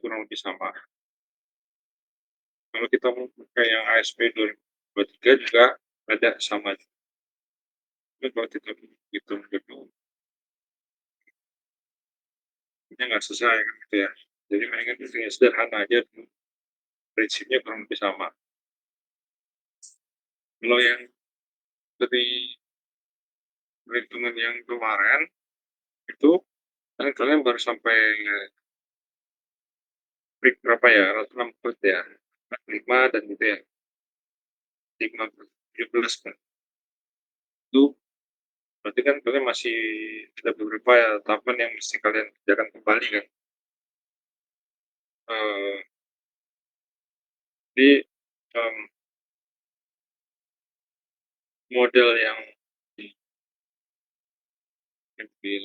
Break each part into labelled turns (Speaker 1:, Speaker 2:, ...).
Speaker 1: kurang lebih sama. Kalau kita mau pakai yang ASP 2023 juga ada sama, tapi kalau kita hitung gedung, ini nggak sesuai kan gitu ya. Jadi mendingan itu yang sederhana aja dulu, prinsipnya kurang lebih sama. Kalau yang dari perhitungan yang kemarin, itu kan kalian baru sampai break berapa ya, 160 ya, 45 dan gitu ya, 17 kan. Itu berarti kan kalian masih ada beberapa ya tahapan yang mesti kalian kerjakan kembali kan. Eee, jadi, mmm, model yang diambil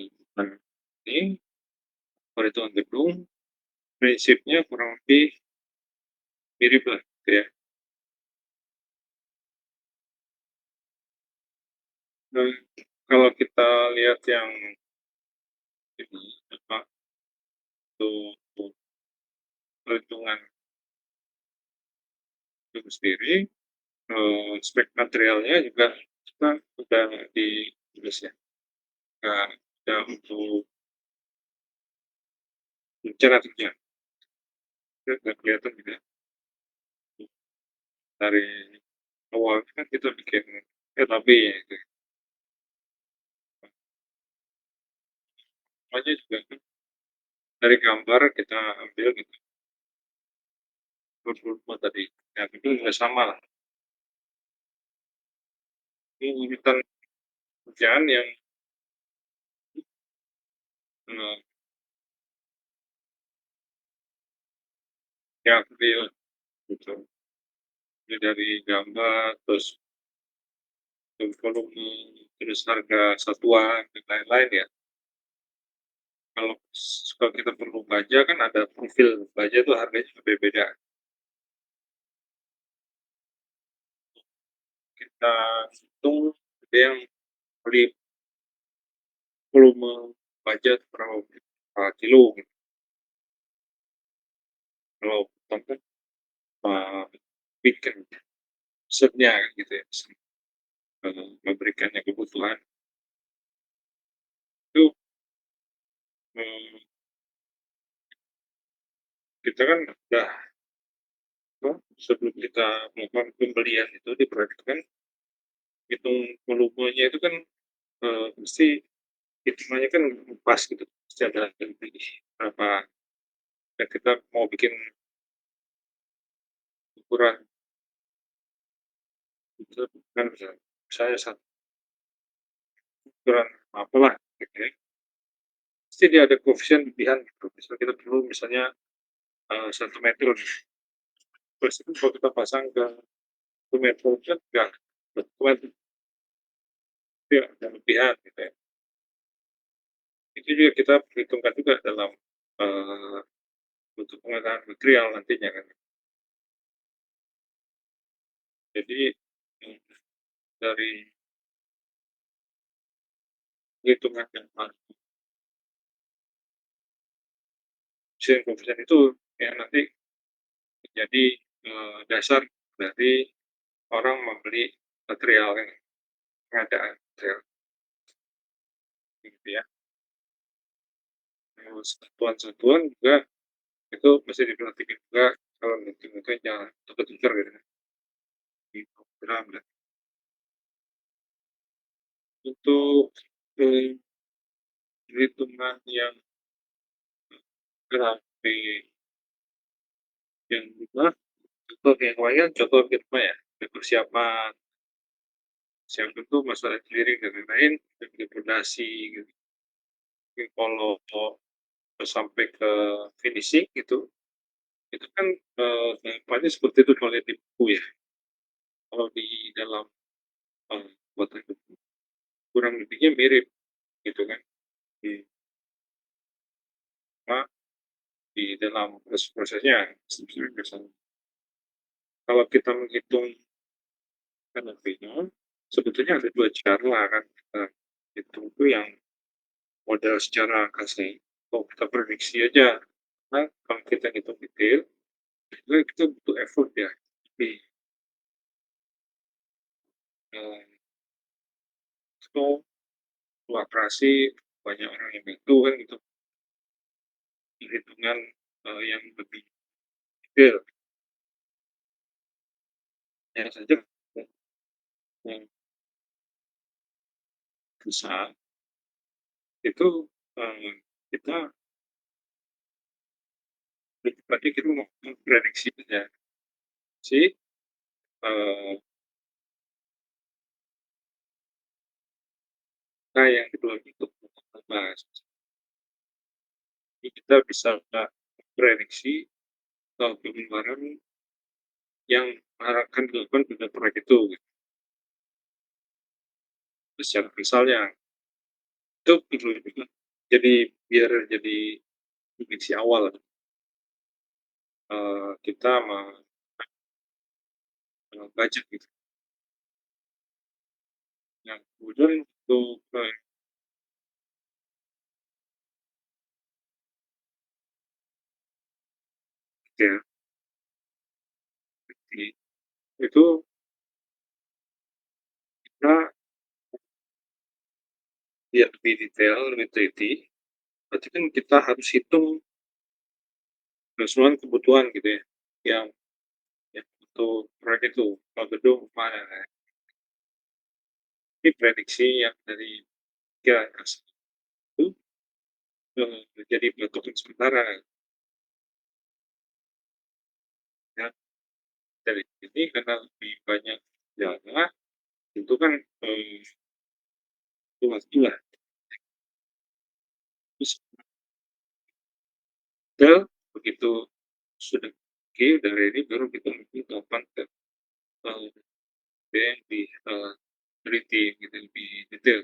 Speaker 1: ini perhitungan gedung, prinsipnya kurang lebih mirip lah gitu ya. Dan kalau kita lihat yang ini, apa, untuk perhitungan gedung sendiri, spek materialnya juga kita udah ditulis ya, udah untuk rencana kerja, itu udah kelihatan juga dari awal kan kita bikin RAB ya gitu, semuanya juga kan dari gambar kita ambil gitu, volume tadi, ya itu juga sama lah, ini urutan kerjaan eee, yang real gitu. Jadi dari gambar, terus volume, terus harga satuan dan lain-lain ya. Kalau kita perlu baja kan ada profil baja tuh harganya juga beda. Kita hitung ada yang beli volume baja tuh berapa kilo gitu. Kalau potong kan bikin setnya kan gitu ya, memberikan yang kebutuhan itu, eee, kita kan udah apa, sebelum kita melakukan pembelian itu diperhatikan hitung volumenya itu kan, mesti hitungannya kan pas gitu, pasti ada berapa dan kita mau bikin ukuran itu kan misalnya satu ukuran apalah gitu ya, pasti dia ada koefisien lebihan gitu. Misal kita perlu misalnya, 1 meter, terus itu kalau kita pasang ke 1 meter kan enggak betul ya ada lebihan gitu ya. Itu juga kita perhitungkan juga dalam, eee, untuk pengadaan material nantinya kan. Jadi, mmm, dari perhitungan yang koefisien itu yang nanti menjadi, dasar dari orang membeli material kan, pengadaan material gitu ya. Terus satuan-satuan juga itu mesti diperhatikan juga kalau mungkin jangan tukar-tukar gitu kan, gitu, gram dan untuk, eee, perhitungan yang grafik yang juga contoh yang kemarin kan contoh kita ya, persiapan siapin tuh masalah engineering dan lain-lain, implementasi gitu. Tapi kalau sampai ke finishing gitu, itu kan, tahapannya seperti itu kalau lihat di buku ya. Kalau di dalam, buatan buku kurang lebihnya mirip gitu kan, di apa, di dalam prosesnya sebenarnya biasanya. Kalau kita menghitung NPV-nya, sebetulnya ada 2 cara kan kita hitung tuh yang modal secara kasih, atau kita prediksi aja Karena kalau kita ngitung detail, itu butuh effort ya, tapi, eee, itu kolaborasi banyak orang yang bantu kan gitu, perhitungan, yang lebih detail. Hanya saja yang besar itu, eee, kita lebih tepatnya kita mau memprediksi aja si, eee, nah yang belum itu Mas, jadi kita bisa memprediksi, pengeluaran yang akan dilakukan pada proyek itu gitu. Secara misalnya itu perlu juga jadi biar jadi prediksi awal, kita budget gitu. Nah kemudian untuk, ya di itu kita biar lebih detail, lebih teliti, berarti kan kita harus hitung keseluruhan kebutuhan gitu ya, yang yang untuk proyek itu, kalau gedung mana, ini prediksi yang dari 3 hasil itu, jadi patokan sementara ya. Dari ini karena lebih banyak dana, itu kan, luas juga. Terus detail begitu sudah oke, udah ready baru kita mungkin kapan ke, eee, yang lebih, teliti gitu, lebih detail.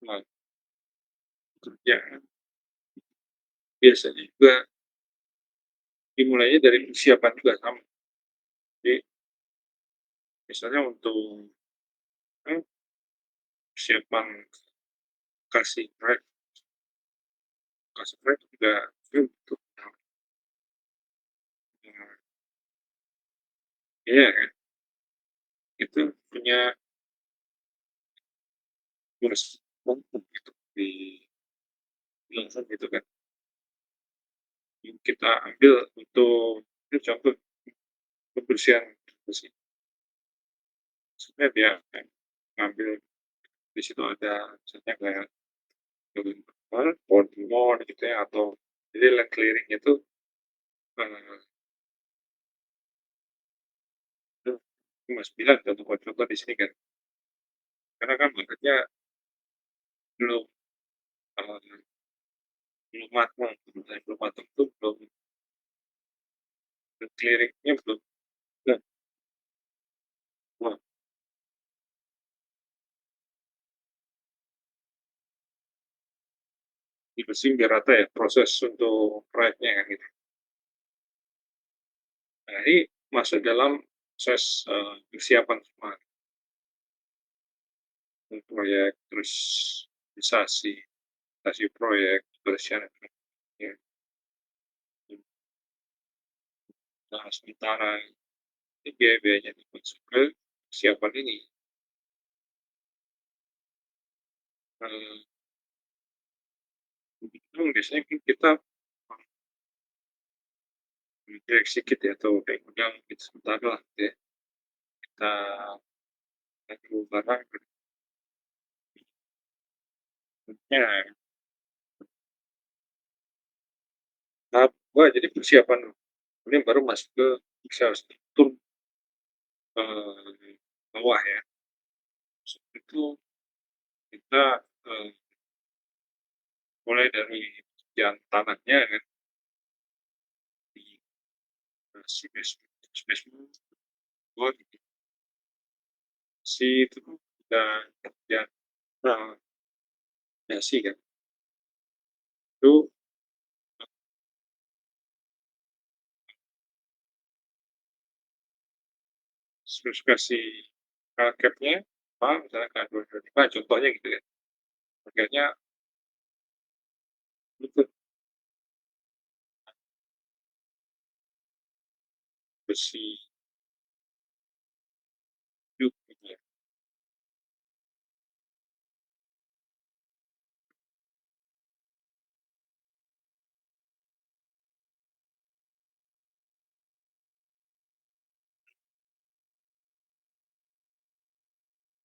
Speaker 1: Nah, kerjaan biasanya juga dimulainya dari persiapan juga sama. Jadi misalnya untuk, persiapan kasih proyek juga untuk, eee, iya kan, itu punya tugas kelompok gitu dilakukan gitu kan. Yang kita ambil untuk itu contoh kebersihan bersih, maksudnya dia ngambil di situ ada misalnya kayak apa, pohon timun gitu ya atau jadi land clearing itu, eee, itu Mas bilang contoh-contoh di sini kan, karena kan marketnya belum, eee, belum matang, sebenarnya belum matang itu belum clearing-nya belum nah, wah dibersihin biar rata ya proses untuk proyeknya kan gitu. Nah ini masuk dalam proses, persiapan semua untuk proyek, terus realisasi proyek, kebersihan ya, nah sementara ini biaya-biayanya dimasuk ke persiapan ini, eee, itu biasanya kan kita direct sedikit ya atau kayak udang gitu sementara lah gitu ya, kita naik barang berikutnya tahap 2 jadi persiapan dulu, kemudian baru masuk ke secara struktur, bawah ya. Sebelum itu kita, eee, mulai dari pengerjaan tanahnya kan, dikasih basement, oh itu tuh udah kerjaan fondasi kan, itu spesifikasi targetnya apa, misalnya kayak 2025 contohnya gitu ya, harganya itu besi juga gitu ya,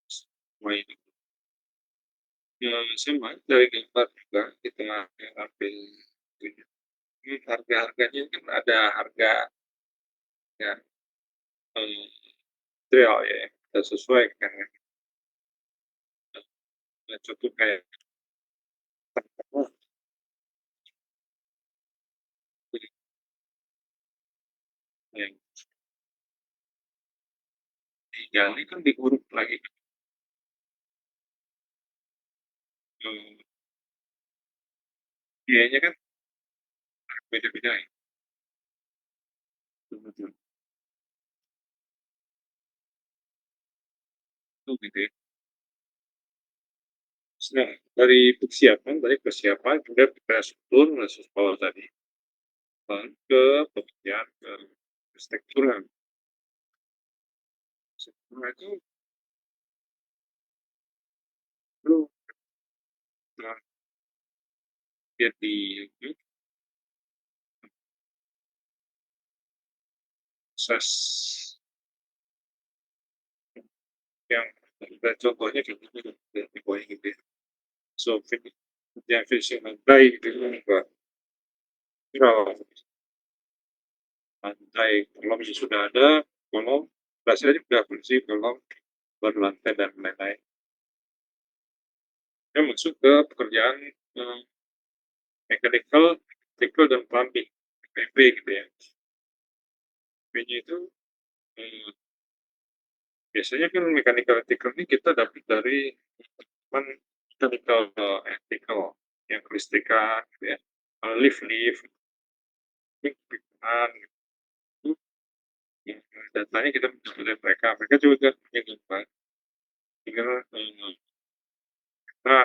Speaker 1: semua ini. Sama dari gambar juga kita ambil itunya, harga-harganya kan ada harga ya, real ya, yang kita sesuaikan ya. Contoh kayak oh, yang digali kan diuruk lagi, eee, biayanya kan beda-beda ya. Betul betul. Oh gitu ya. Nah, dari persiapan juga infrastruktur, bawah tadi, ke pekerjaan, ke arsitektural. Arsitektural itu perlu, eee, lihat di YouTube, akses yang contohnya kayak gitu, di bawah gitu ya. So, yang finishing lantai gitu kan, kalau lantai kolomnya sudah ada, kolom dasarnya sudah bersih, kolom berlantai dan lain-lain. Saya masuk ke pekerjaan, eee, mechanical, electrical dan plumbing, MEP gitu ya. MEP-nya itu, eee, biasanya kan mechanical electrical ini kita dapat dari teman mechanical, electrical yang kelistrikan gitu ya, lift-lift, lift-liftan gitu, ya datanya kita minta dari mereka, mereka juga punya gambar, tinggal, kita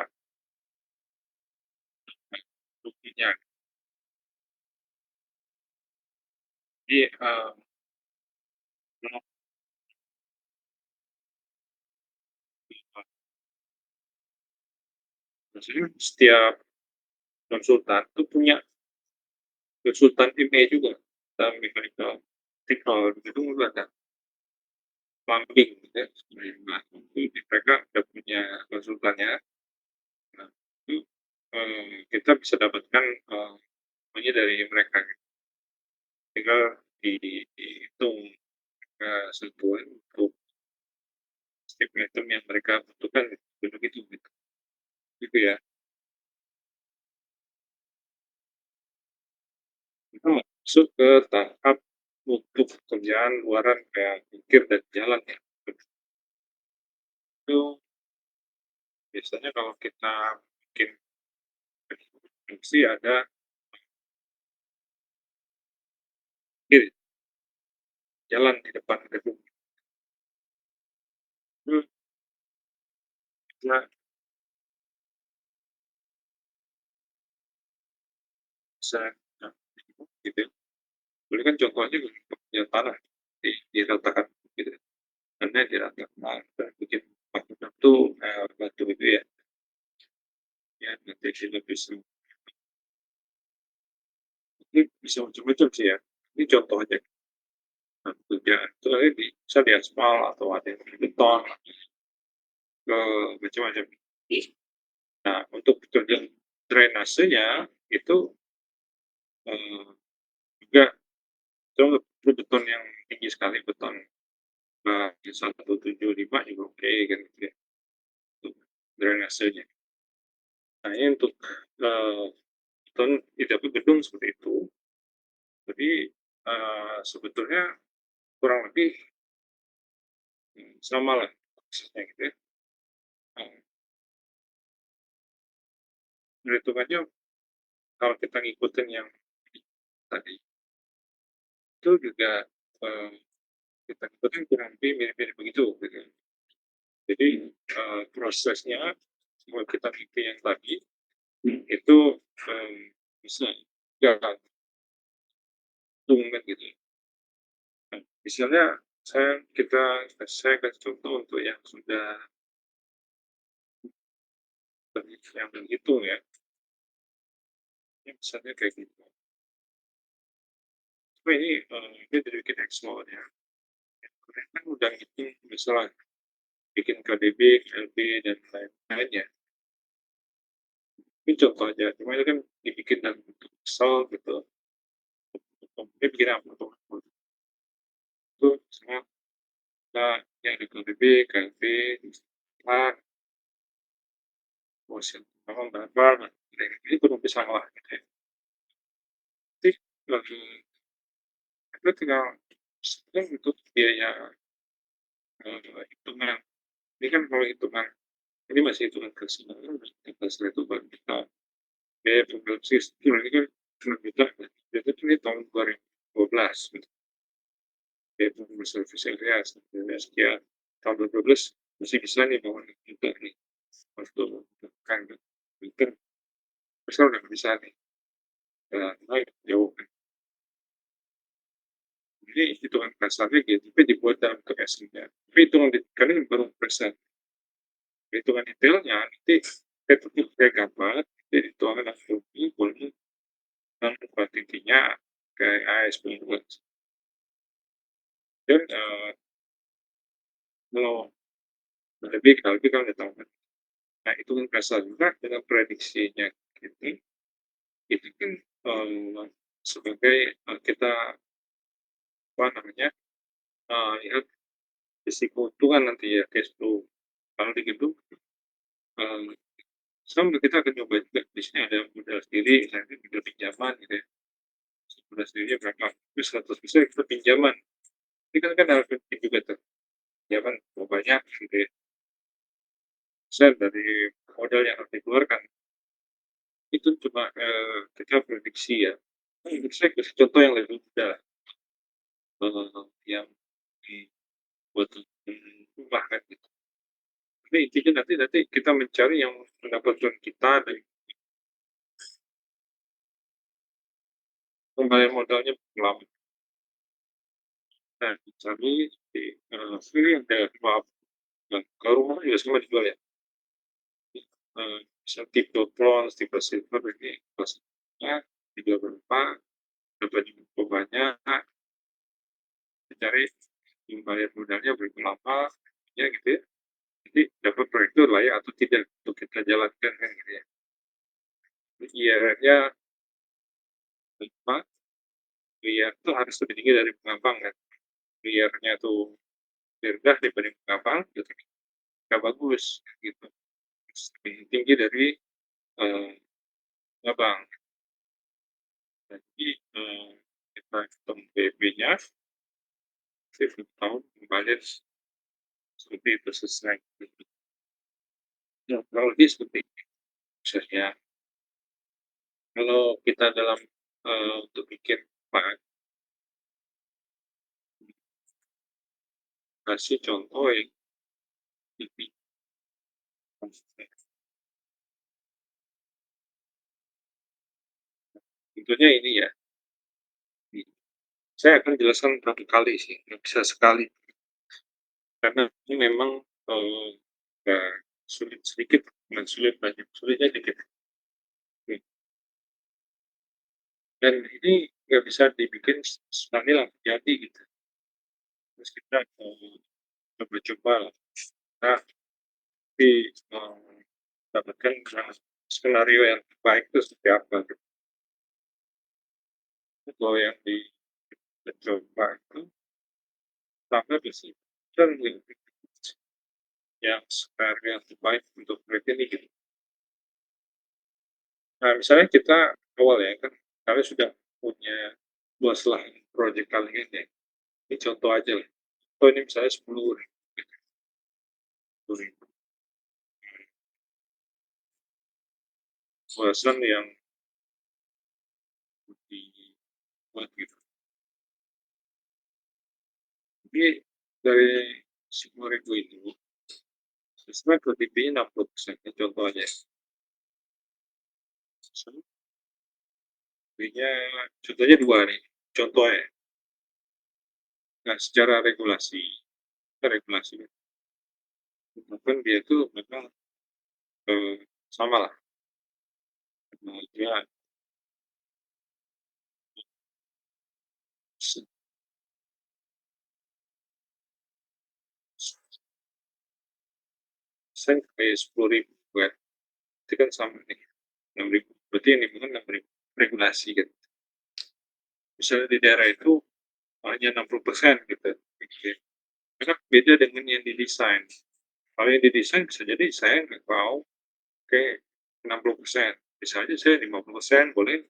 Speaker 1: buktinya. Jadi, kalau, maksudnya setiap konsultan itu punya konsultan timnya juga, dalam mechanical electrical gitu ada plumbing gitu ya, nah itu mereka udah punya konsultannya. Nah itu, kita bisa dapatkan, namanya dari mereka gitu, tinggal dihitung, sentuhan untuk setiap item yang mereka butuhkan untuk itu gitu, gitu ya. Kita masuk ke tahap untuk pekerjaan luaran kayak ukir dan jalan ya. Itu biasanya kalau kita bikin konstruksi ada ukir jalan di depan gedung, itu kita bisa, nah, gitu ya. Dulu kan contohnya punya tanah diratakan gitu, karena diratakan dan bikin bangunan tuh, batu itu ya, ya nanti kita bisa, ini bisa macam-macam sih ya. Ini contoh aja, nah, kerjaan itu nanti bisa di aspal atau ada yang di beton, macam-macam. Nah, untuk pekerjaan drainasenya itu, eee, juga itu perlu beton yang tinggi sekali, beton, 175 juga oke kan gitu ya, untuk drainasenya. Nah, ini untuk, beton di dapur gedung seperti itu. Jadi, sebetulnya kurang lebih, samalah prosesnya gitu ya. Nah, perhitungannya kalau kita ngikutin yang tadi, itu juga, eee, kita ikutin kurang lebih mirip-mirip begitu gitu. Jadi, prosesnya kalau kita bikin yang tadi, itu, bisa gantung kan gitu ya. Misalnya saya kasih contoh untuk yang sudah yang berhitung ya, ini misalnya kayak gitu. Cuma ini, dia dibikin Excel ya, kemarin kan udah ngitung misalnya bikin KDB, KLB, dan lain-lainnya. Ini contoh aja, cuma itu kan dibikin dalam bentuk Excel gitu, dia bikin apa tuh, itu misalnya kita yang di KDB, KLB, Pak, bos yang memang berapa, nah, ini belum bisa lah gitu ya. Jadi, kita tinggal sebenarnya untuk biaya, hitungan, ini kan kalau hitungan, ini masih hitungan keseluruhan, setelah itu baru kita biaya produksi steel ini kan lebih kan, itu tuh ini tahun 2012 gitu, biaya produksi service area sekian, tahun 2012 masih bisa nih bangun juga nih, waktu kan mungkin misal udah bisa nih, naik jauh kan. Jadi hitungan kasarnya gitu, tapi dibuat dalam KS-nya. Tapi hitungan detailnya baru persen. Hitungan detailnya nanti kita tuh kayak gambar, jadi hitungan langsung boleh dan kuantitinya kayak AS bulat. Dan kalau lebih kalau kita udah tahu kan. Nah hitungan kasar juga dengan prediksinya gitu, itu kan sebagai kita apa namanya lihat risiko keuntungan nanti ya cash flow. Kalau di gitu, sekarang kita akan coba juga di sini ada modal sendiri, misalnya modal pinjaman gitu ya. Modal sendiri berapa? Terus 100% kita pinjaman. Ini kan harus penting juga tuh. Pinjaman mau banyak gitu ya. Persen dari modal yang harus dikeluarkan. Itu cuma kita prediksi ya. Saya kasih contoh yang lebih mudah, yang dibuat rumah kan gitu. Tapi intinya nanti kita mencari yang pendapatan kita dari pengembalian modalnya lama. Nah, cari di sini ada maaf, nah, kalau rumah juga sama dijual ya. Bisa tipe bronze, tipe silver ini kelasnya dijual berapa, berapa juga banyak, cari pengembalian modalnya berapa lama, ya gitu ya. Jadi dapat proyek itu layak atau tidak untuk kita jalankan kan gitu ya. IRR-nya 5, IRR itu harus lebih tinggi dari pengembang kan. IRR-nya tuh lebih rendah dibanding pengembang, gitu. Nggak bagus gitu. Lebih tinggi dari pengembang. Jadi kita hitung BB-nya, setiap tahun kembali seperti itu sesuai. Ya, kurang lebih seperti itu prosesnya. Kalau kita dalam untuk bikin Pak, kasih contoh yang ini. Tentunya ini ya, saya akan jelaskan berapa kali sih, nggak bisa sekali. Karena ini memang nggak sulit sedikit, nggak sulit banyak, sulitnya dikit. Dan ini nggak bisa dibikin sekali langsung jadi gitu. Terus kita coba-coba lah. Nah, tapi dapatkan skenario yang terbaik itu seperti apa gitu. Kalau yang dicoba itu sama bisa dan yang skenario yang terbaik untuk proyek ini gitu. Nah, misalnya kita awal ya kan, kami sudah punya luas lahan proyek kali ini. Ini contoh aja lah. Contoh ini misalnya 10.000, 10.000 luasan yang dibuat gitu. Jadi dari 10.000 itu, sesuai KTP-nya 60%, ini contoh aja. KTP-nya contohnya 2 nih, contohnya. Nah, secara regulasi, kita regulasi, bahkan dia itu memang, samalah, dia se saya kayak 10.000 buat itu kan sama nih, 6.000 berarti yang dibutuhkan 6.000 regulasi gitu. Misalnya di daerah itu hanya 60% gitu, gitu ya. Karena beda dengan yang didesain. Kalau yang didesain bisa jadi saya nggak mau pakai 60%, bisa aja saya 50% boleh,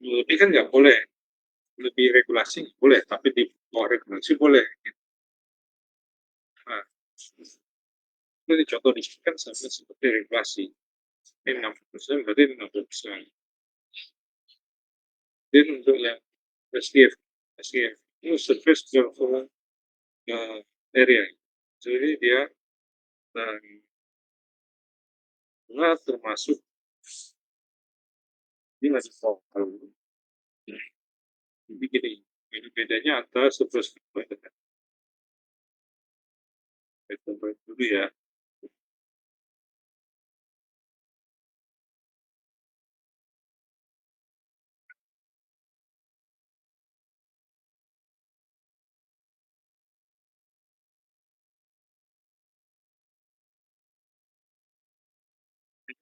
Speaker 1: lebih kan nggak boleh, lebih regulasi nggak boleh, tapi di bawah regulasi boleh, gitu. Nah, ini contoh di sini kan sama seperti regulasi, ini 60% berarti 60%. Dan untuk yang SDF, SDF itu Surface Development Area. Jadi dia nggak termasuk dia nggak di jadi gini, ini bedanya antara surface development dengan development dulu ya.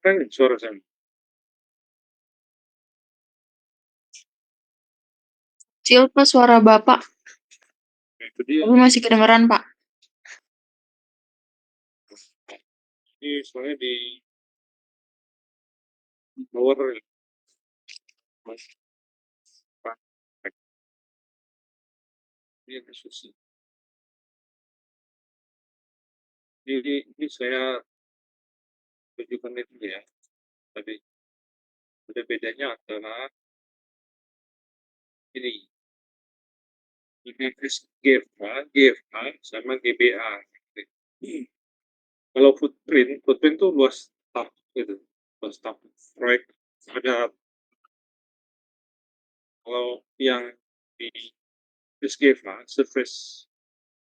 Speaker 1: Kan suara saya,
Speaker 2: Kecil Pak suara Bapak,
Speaker 1: itu dia.
Speaker 2: tapi masih kedengeran Pak.
Speaker 1: Ini soalnya di lower mas Pak. Ini khusus. Ini saya tunjukkan itu ya. Tadi ada bedanya antara ini IPS GFA sama GBA. Kalau footprint tuh luas tak gitu, luas tak proyek ada. Kalau yang di SGFA, Surface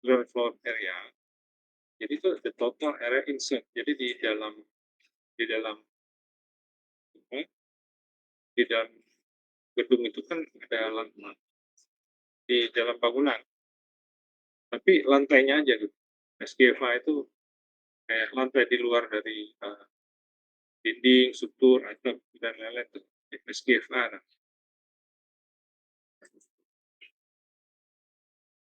Speaker 1: Ground Floor Area, jadi itu the total area insert. Jadi di dalam apa, di dalam gedung itu kan ada lantai di dalam bangunan, tapi lantainya aja gitu. SGFA itu kayak lantai di luar dari dinding, struktur, atap dan lain-lain tuh. SGFA. Nah.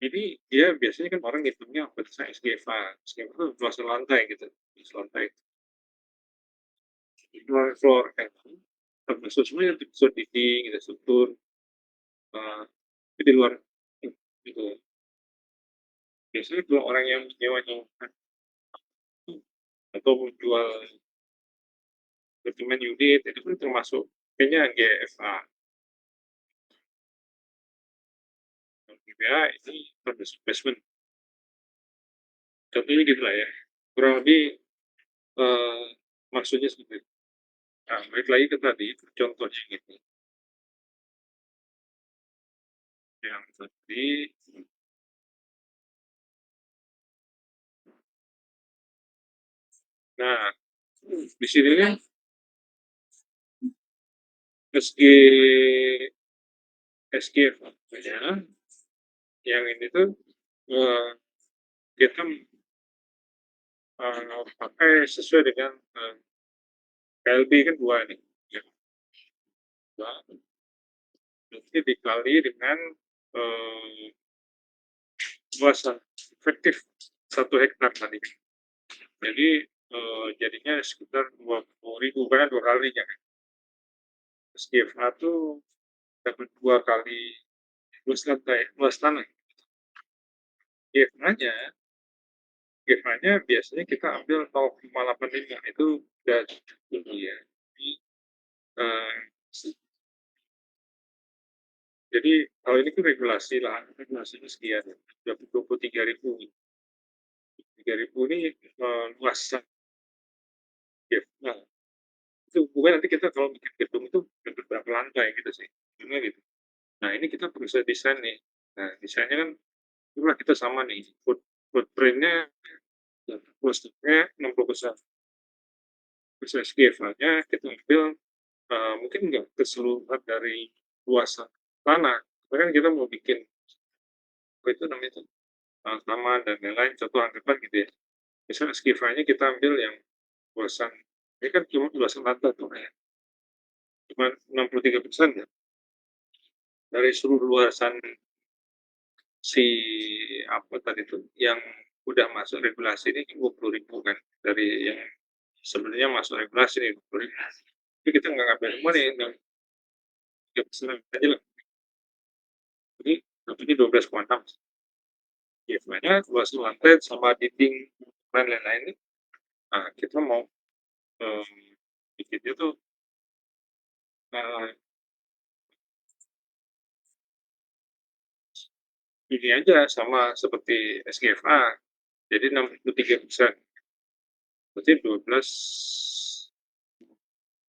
Speaker 1: Jadi dia biasanya kan orang ngitungnya batasan SGFA. SGFA itu luas lantai gitu, luas lantai. Ground floor termasuk semuanya unsur dinding, gitu, struktur, tapi di luar gitu. Biasanya kalau orang yang nyewa atau menjual dokumen unit itu kan termasuk kayaknya GFA. GBA ini termasuk basement. Contohnya gitu lah ya. Kurang lebih eh, maksudnya seperti itu. Nah, balik lagi ke tadi contohnya gitu. Yang tadi, nah di sini kan SG SG ya, yang ini tuh eh, kita pakai sesuai dengan KLB kan dua nih, ya, dua, nanti dikali dengan eh, luasan efektif 1 hektar tadi. Jadi jadinya sekitar 20.000 karena 2 kalinya. SGFA tuh dapat 2 kali luas lantai, luas tanah. GFA-nya, GFA-nya biasanya kita ambil 0,85 itu udah tinggi ya. Eh, jadi kalau ini tuh regulasi lah, regulasinya sekian, 23.000. 3.000 ini luas ya. Nah, itu bukan nanti kita kalau bikin gedung itu gedung berapa lantai gitu sih, cuma gitu. Nah ini kita bisa desain nih. Nah desainnya kan itulah kita sama nih, footprint-nya positifnya 60%. Terus SGFA-nya kita ambil, mungkin nggak keseluruhan dari luasan tanah, karena kan kita mau bikin, apa itu namanya tuh, taman dan lain-lain, contoh anggapan gitu ya. Misalnya SGFA-nya kita ambil yang luasan ini kan cuma luasan lantai tuh ya, cuma 63% ya, dari seluruh luasan si apa tadi tuh, yang udah masuk regulasi ini 20.000 kan, dari yang sebenarnya masuk regulasi nih 20.000. Tapi kita nggak ngambil semua nih, 3% aja lah. Jadi dapatnya 12,6. GFA-nya luasan lantai sama dinding dan lain-lain nih. Nah, kita mau bikinnya tuh eh, ini aja sama seperti SGFA. Jadi 63%. Berarti 12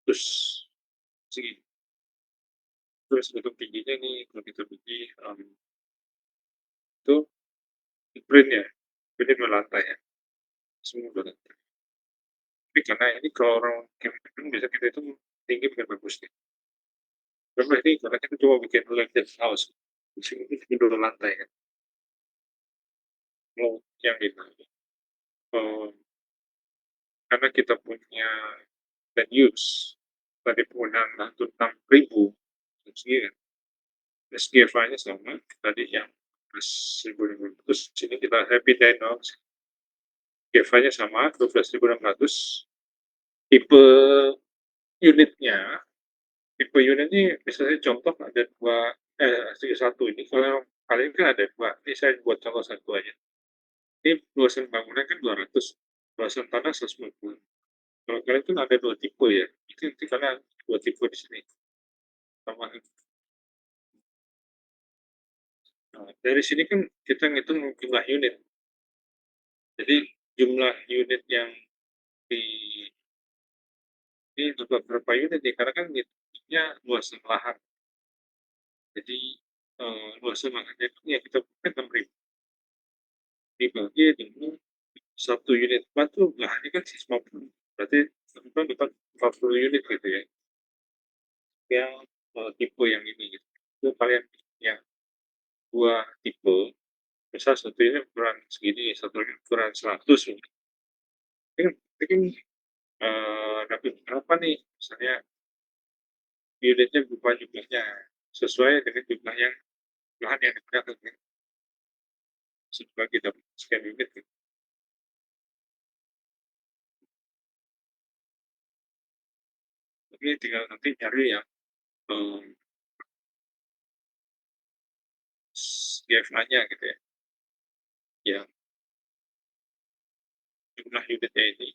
Speaker 1: terus segi. Terus bentuk tingginya nih kalau kita bagi itu print ya, print 2 lantai ya, semua 2 lantai. Tapi karena ini kalau orang camping bisa kita itu tinggi bukan bagus nih. Karena ini karena kita coba bikin landed house, di sini itu 2 lantai kan. Mau yang itu, karena kita punya land use tadi penggunaan lahan 6.000 sekian, SGFA-nya sama tadi yang 12.500, sini kita happy day dong, SGFA-nya sama 12.600. Tipe unitnya, tipe unit ini misalnya contoh ada dua, satu ini, kalau kalian kan ada dua, ini saya buat contoh satu aja. Ini luasan bangunan kan 200, luasan tanah 150. Kalau kalian kan ada dua tipe ya, itu nanti kalian dua tipe di sini. Sama. Nah, dari sini kan kita ngitung jumlah unit. Jadi jumlah unit yang di ini berapa unit nih, karena kan ngitungnya luasan lahan. Jadi luasan lahannya itu ya kita bukan 6.000 dibagi dengan satu unit rumah tuh lahannya kan 150, berarti teman dapat 40 unit gitu ya. Yang tipe yang ini gitu. Itu kalian yang dua tipe, misal satu ini ukuran segini, satu ini ukuran 100 ini. Ini kan dapat berapa nih? Misalnya unitnya berubah jumlahnya sesuai dengan jumlah yang lahan yang digunakan ya. Sebagai dapat sekian unit gitu. Tapi tinggal nanti cari yang GFA-nya gitu ya. Yang jumlah unitnya ini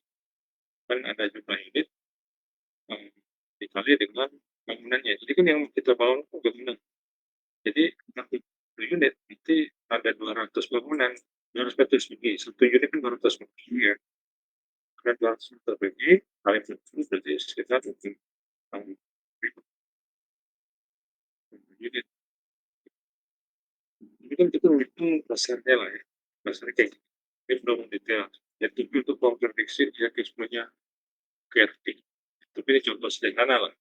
Speaker 1: kan ada jumlah unit dikali dengan bangunannya. Jadi kan yang kita bangun itu bangunan. Jadi nanti per unit nanti ada 200 bangunan, 200 meter persegi. Satu unit kan 200 meter persegi ya. Karena 200 meter persegi kali 10 berarti sekitar 6.000 unit. Ini kan kita menghitung dasarnya lah ya. Dasarnya kayak gini. Ini belum detail. Jadi itu kontraksi dia semuanya kreatif. Tapi ini contoh sederhana lah.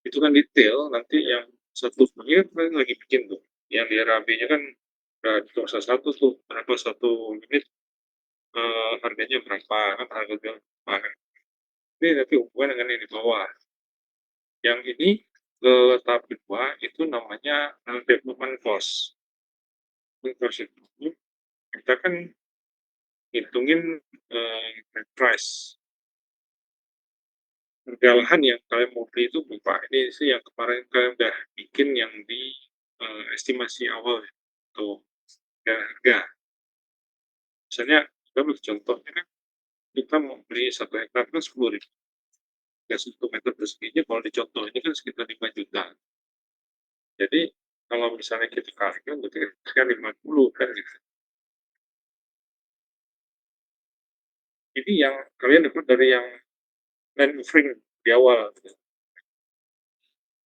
Speaker 1: Itu kan detail, nanti yang satu proyek kan lagi bikin tuh. Yang di RAB-nya kan di kuartal satu tuh, berapa satu unit harganya berapa, kan harga jual berapa. Ini nanti hubungan dengan yang di bawah. Yang ini ke tahap kedua itu namanya development cost. Cost itu kita kan hitungin price. Harga lahan yang kalian mau beli itu berapa? Ini sih yang kemarin kalian udah bikin yang di estimasi awal ya, atau harga. Misalnya, kita ambil contohnya kan, kita mau beli 1 hektar kan 10.000. Ya 1 meter perseginya kalau di contoh ini kan sekitar 5 juta. Jadi kalau misalnya kita kalikan berarti kan 50 kan gitu. Ini yang kalian dapat dari yang land offering di awal gitu.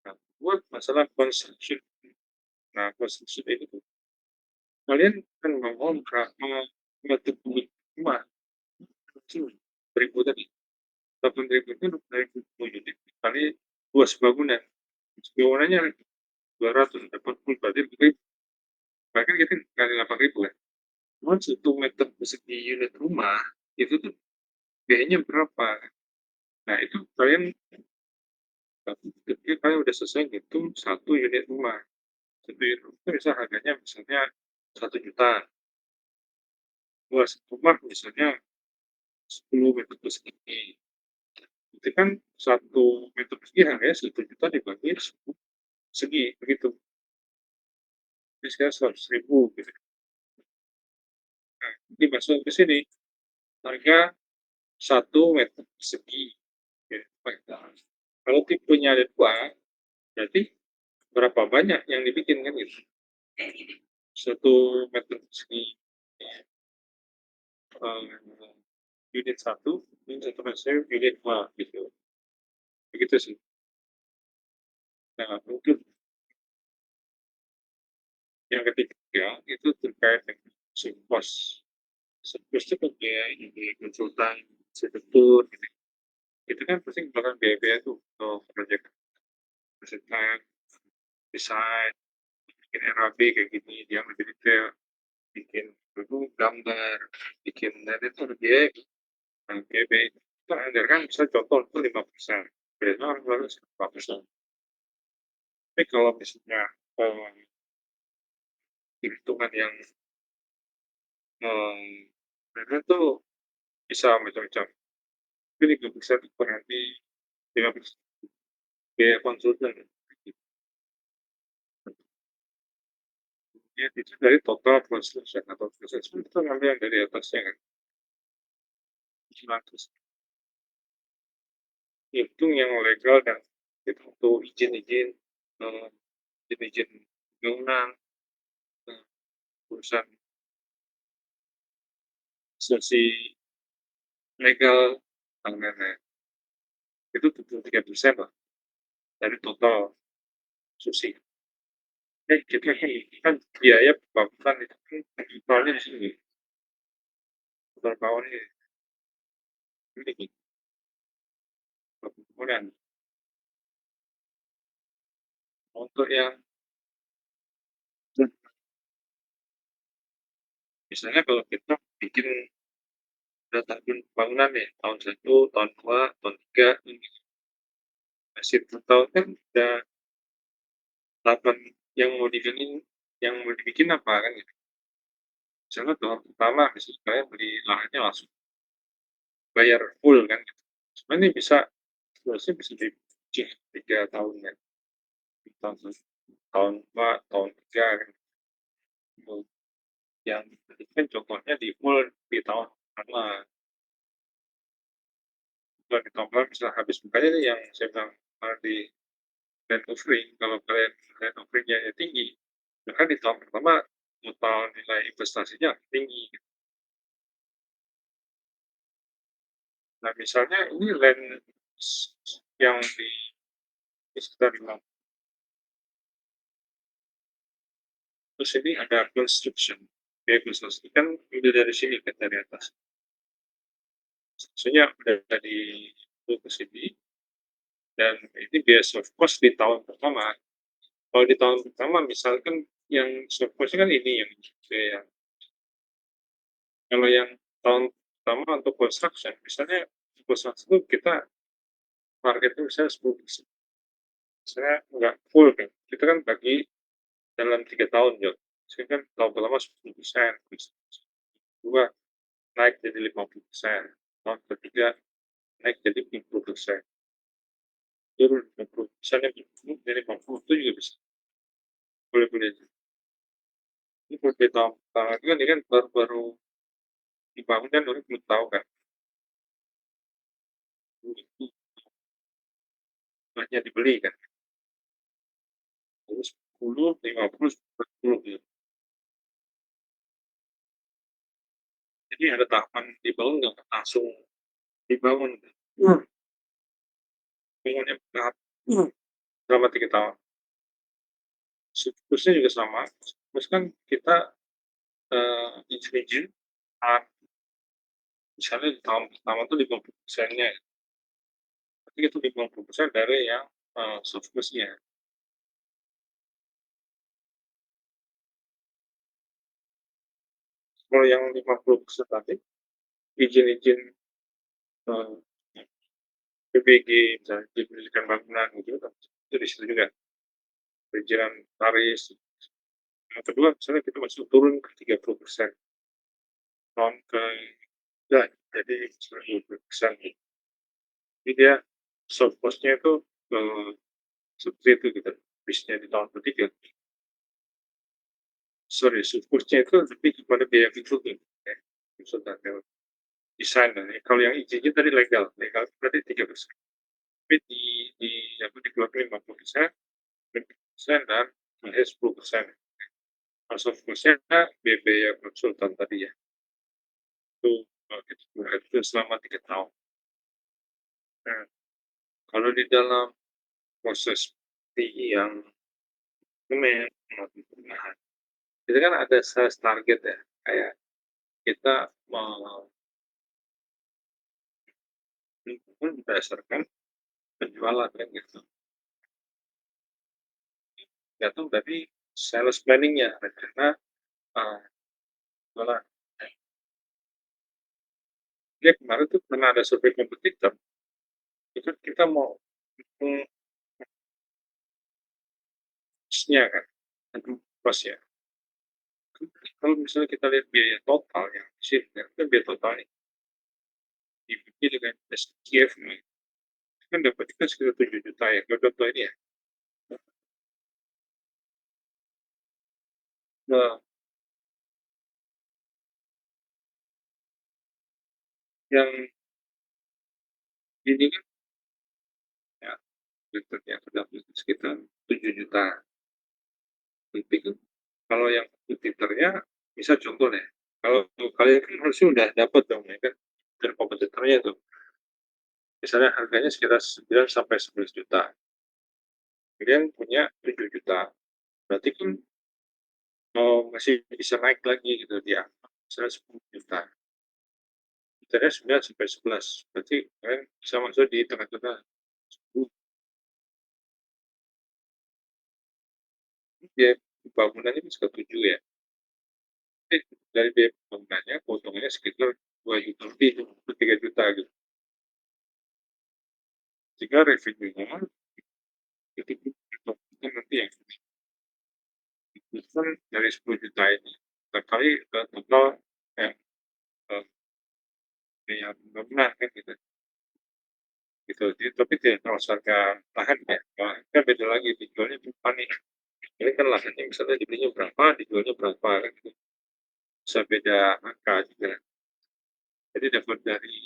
Speaker 1: Nah, buat masalah construction. Nah, construction ini tuh kalian kan mau menutup rumah kecil, 1.000 tadi, 8.000 itu 2.000 unit kali luas bangunan. Bangunannya 280 berarti bahkan kita kali 8.000 kan. Cuman 1 meter persegi unit rumah itu tuh biayanya berapa? Nah itu kalian ketika kalian udah selesai ngitung 1 unit rumah. 1 unit rumah bisa harganya misalnya 1 juta. Luas rumah misalnya 10 meter persegi. Itu kan 1 meter persegi harganya 1 juta dibagi 10 segi begitu. Jadi sekarang 100.000 gitu. Nah, dimasuk ke sini harga 1 meter persegi. Ya, kalau tipenya ada 2, berarti berapa banyak yang dibikin kan gitu. 1 meter persegi unit 1, ini 1 meter unit 2 gitu. Begitu sih. Nah, mungkin yang ketiga itu terkait dengan kos. Kos itu kan biaya konsultan, arsitektur, gitu. Itu kan pasti merupakan biaya-biaya tuh untuk proyek konsultan, desain, bikin RAB kayak gini, yang lebih detail, bikin gambar, bikin dan itu ada biaya. Nah, biaya itu ada kan bisa contoh itu 5%, biasanya orang harus 5%. Tapi kalau misalnya hitungan yang mereka tuh bisa macam-macam. Jadi nggak bisa berarti 5% biaya konsultan. Ya, itu dari total construction atau construction itu ngambil yang dari atasnya kan. 100. Hitung yang legal dan itu untuk izin-izin, eh, izin-izin bangunan, eh, urusan sesi legal, dan lain-lain. Itu 73% lah dari total susi. Kita kan biaya pembangunan itu kan totalnya di sini. Total bawah ini kemudian untuk yang misalnya kalau kita bikin data bangunan nih tahun 1, tahun 2, tahun 3, masih tahun kan udah 8 yang mau dibikin apa kan gitu. Misalnya tahun pertama misalnya kalian beli lahannya langsung bayar full kan gitu. Sebenarnya sebenarnya bisa dicicil 3 tahun kan. Tahun tahun 2, tahun 3 kan. Yang itu kan contohnya di full di tahun pertama. Kalau di tahun pertama bisa habis makanya nih yang saya bilang di rate offering, kalau kalian rate offering-nya tinggi, maka di tahun pertama total nilai investasinya tinggi. Nah, misalnya ini land yang di sekitar Malang. Terus ini ada construction. Biaya construction kan udah dari sini kan dari atas. Maksudnya udah dari itu ke sini dan ini biaya soft cost di tahun pertama. Kalau di tahun pertama misalkan yang soft cost kan ini yang biaya. Kalau yang tahun pertama untuk construction, misalnya construction itu kita targetnya misalnya 10%. Misalnya nggak full kan, kita kan bagi dalam 3 tahun ya. Saya kan tahun pertama 10%, kedua naik jadi 50%, tahun ketiga naik jadi 50%, turun 50%, jadi 50 itu juga bisa, boleh-boleh aja. Ini kalau di tahun pertama itu kan ini kan baru-baru dibangun kan orang belum tahu kan, itu banyak dibeli kan, terus 10, 50, 40 gitu. Jadi ada tahapan dibangun nggak langsung dibangun. Bangun yang tahap selama 3 tahun. Siklusnya juga sama. Terus kan kita izin-izin, eee, misalnya di tahun pertama tuh 50%-nya, berarti itu 50% dari yang, surplusnya. Kalau yang 50% tadi, izin-izin, eee, PBG, misalnya izin mendirikan bangunan gitu kan, itu di situ juga, perizinan tarif. Yang kedua misalnya kita masuk turun ke 30%, tahun ketiga jadi 90% gitu. Jadi dia surplusnya itu, eee, seperti itu gitu, habisnya di tahun ketiga. Sorry, surplusnya itu lebih kepada biaya consulting ya, konsultan lewat desain dan kalau yang izinnya tadi legal, legal berarti 3%. Tapi di apa, dikeluarkan 50%, 50% dan hanya 10%. Kalau surplusnya biaya konsultan tadi ya, itu, itu selama 3 tahun. Nah, kalau di dalam proses PI yang maupun perumahan, itu kan ada sales target ya, kayak kita mau berdasarkan penjualan kan gitu, tergantung dari sales planning-nya, rencana, jualan. Dia kemarin tuh pernah ada survei kompetitor, itu kita mau hitung cost-nya kan, hitung cost-nya. Kalau misalnya kita lihat biaya total yang di sini, kan biaya totalnya dibagi dengan SCF-nya, kan dapatnya sekitar 7 juta ya, kalau contoh ini ya. Nah, yang ini kan ya ternyata dapat sekitar 7 juta. Tapi kan kalau yang kompetitornya, misal contoh nih, kalau kalian kan harusnya udah dapat dong ya kan, dari kompetitornya tuh, misalnya harganya sekitar 9 sampai 11 juta, kalian punya 7 juta, berarti kan, masih bisa naik lagi gitu dia, misalnya 10 juta, jutarnya 9 sampai 11, berarti kalian bisa masuk di tengah-tengah 10. Biaya bangunannya kan sekitar 7 ya, dari biaya pembangunannya keuntungannya sekitar 2 juta lebih, 3 juta gitu. Sehingga revenue-nya itu nanti yang kan dari 10 juta ini terkali total yang, eee, biaya pembangunan kan gitu. Gitu, jadi tapi tidak kalau harga lahan ya, kan beda lagi dijualnya berapa nih. Ini kan lahannya misalnya dibelinya berapa, dijualnya berapa kan gitu. Bisa beda angka juga. Jadi dapat dari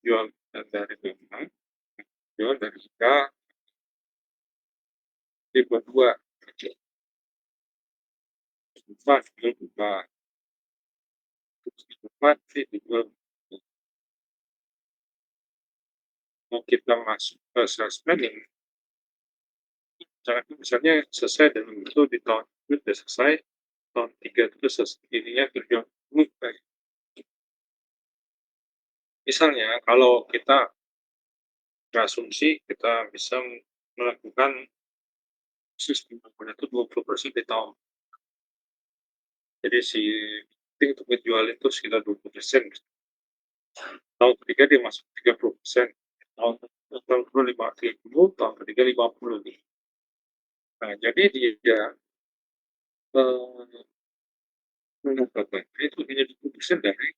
Speaker 1: jual dan dari bangunan, jual dari harga dibuat 2, empat jual 2, terus empat dijual. Mau kita masuk ke sales planning, misalnya misalnya selesai dengan itu di tahun itu sudah selesai, tahun 3 itu ininya terjual dulu. Misalnya kalau kita berasumsi kita bisa melakukan sistem pembangunan itu 20% di tahun. Jadi si penting untuk menjual itu sekitar 20%. Tahun ketiga dia masuk 30%, tahun kedua 30, tahun ketiga 50 nih. Nah, jadi dia, eee, mendapatkan itu hanya 20% dari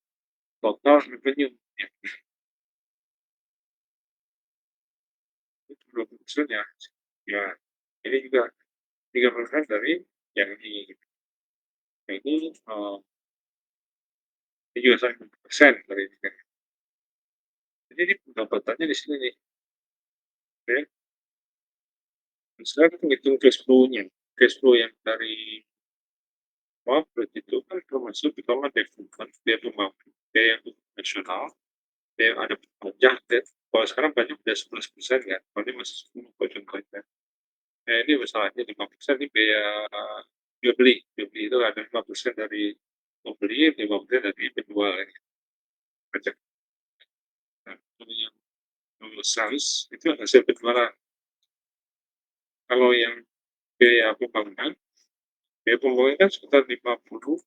Speaker 1: total revenue ya, itu 20% ya. Ya, ini juga 3% dari yang ini, ini juga 1% dari ini kan. Jadi ini pendapatannya di sini nih, oke. Sekarang kita ngitung cash flow-nya. Cash flow yang dari pabrik itu kan termasuk pertama development, biaya pembangunan, biaya operasional, biaya ada pajak dan kalau sekarang pajak udah 11% kan, kalau ini masih 10 kok contohnya. Nah ini masalahnya 5% ini biaya jual beli itu ada 5% dari pembeli, 5% dari penjual ya, pajak. Nah, kalau yang, sales itu hasil penjualan. Kalau yang biaya pembangunan kan sekitar 55,